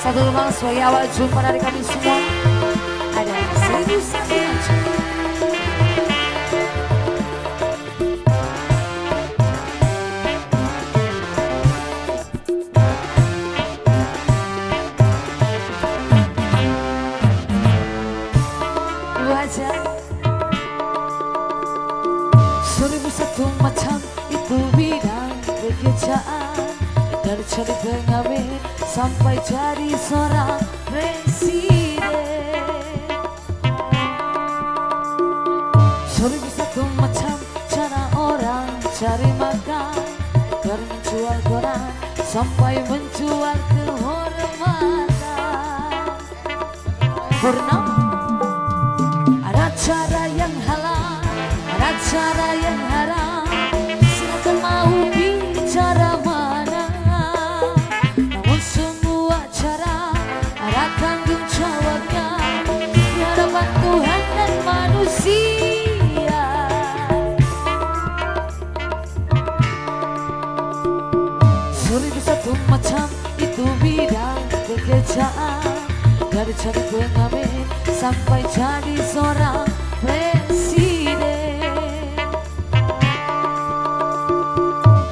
Satu lubang sebagai awal jumpa dari kami semua. Ada 1001 macam. Wajah 1001 macam itu bidang pekerjaan. Dari jadi pengamen sampai jadi seorang presiden. 1001 macam cara orang cari makan. Dari menjual koran sampai menjual kehormatan. Purnama ada cara yang halal, ada cara yang haram. Silakan mau bicara mana. Namun semua cara ada tanggung jawabnya di hadapan Tuhan dan manusia. 1001 macam itu bidang pekerjaan. Dari jadi pengamen sampai jadi seorang presiden.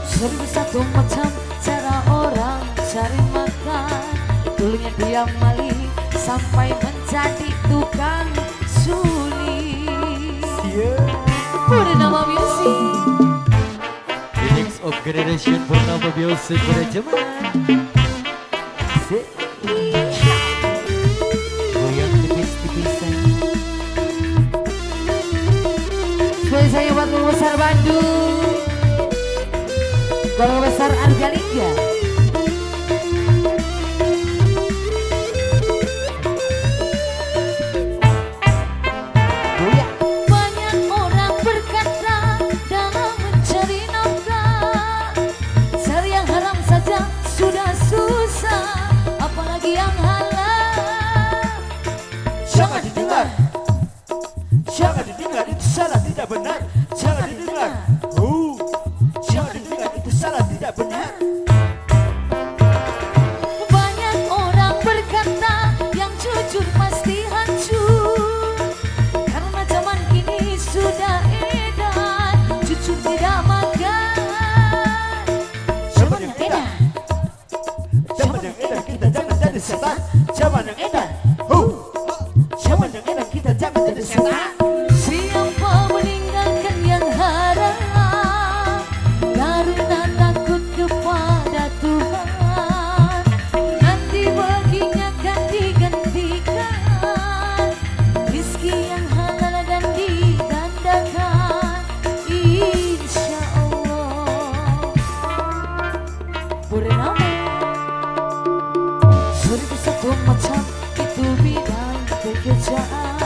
1001 macam cara orang cari makan. Dulunya dia maling sampai menjadi tukang sulit. Purnama Music, The next of generation Purnama Music Manajemen. Goyang tipis-tipisan. spesialnya buat Guru Besar Bandung, Guru Besar Argalingga. Banyak orang berkata dalam mencari nafkah, cari yang haram saja sudah susah, apalagi yang halal. Jangan didengar, jangan didengar, itu salah tidak benar. Jangan didengar, jangan didengar, itu salah tidak benar. Banyak orang berkata yang jujur pasti hancur, karena zaman ini sudah edan, jujur tidak makan. Zaman yang edan, Zaman yang edan kita jangan jadi setan. Zaman yang edan, zaman yang edan kita jangan jadi setan. siapa meninggalkan yang haram karena takut kepada Tuhan, nanti baginya akan digantikan rizki yang halal dan digandakan, insya Allah. Purnama 1001 macam itu bidang pekerjaan.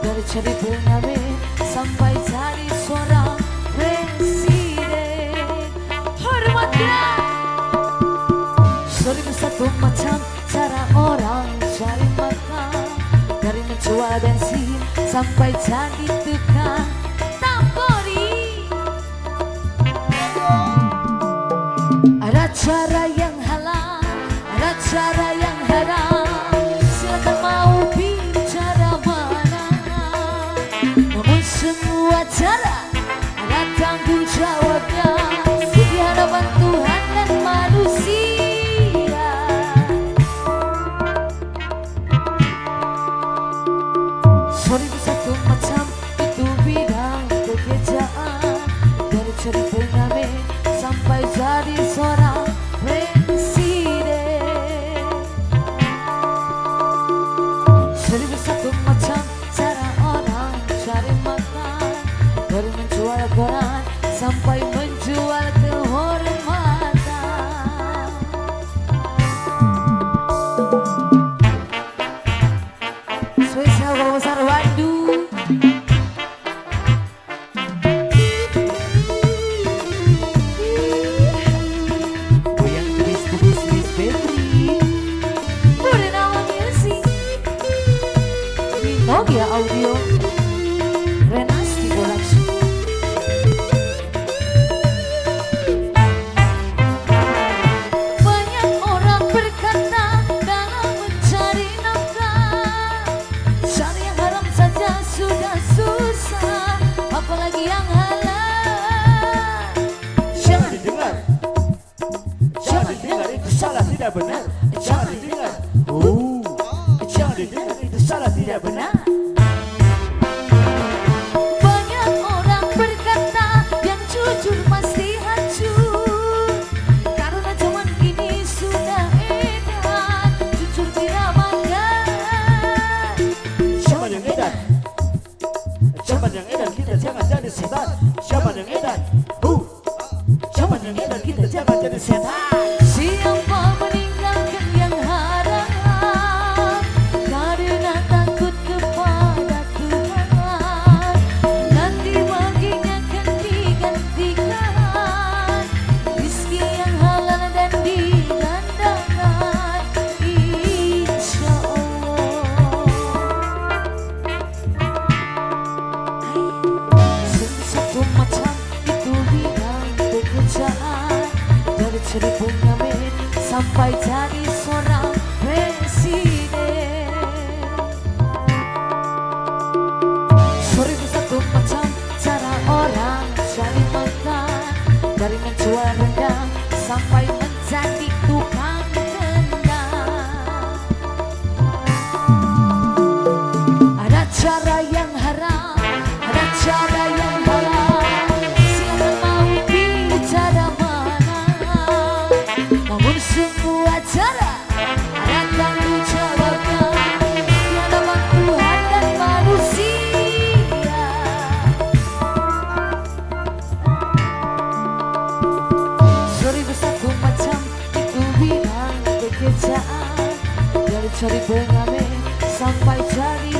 Dari jadi pengamen sampai jadi seorang presiden. Hormatlah 1001 macam cara orang cari makan. Dari menjual bensin sampai jadi tukang tampori. Ada cara yang halal, ada cara yang haram. Silakan mau bicara mana. Namun semua cara ada tanggung jawabnya di hadapan Tuhan dan manusia. 1001 macam itu bidang pekerjaan. Dari jadi pengamen sampai jadi seorang presiden. sampai jadi seorang presiden. Seribu satu macam cara orang cari makan, dari menjual rendang sampai menjadi tukang kendang. Ada cara yang haram, ada cara yang halal. Silakan mau pilih cara mana. Namun semua cara ada tanggung jawabnya di hadapan Tuhan dan manusia. Seribu satu macam itu bilang pekerjaan, dari cari pengamen sampai jadi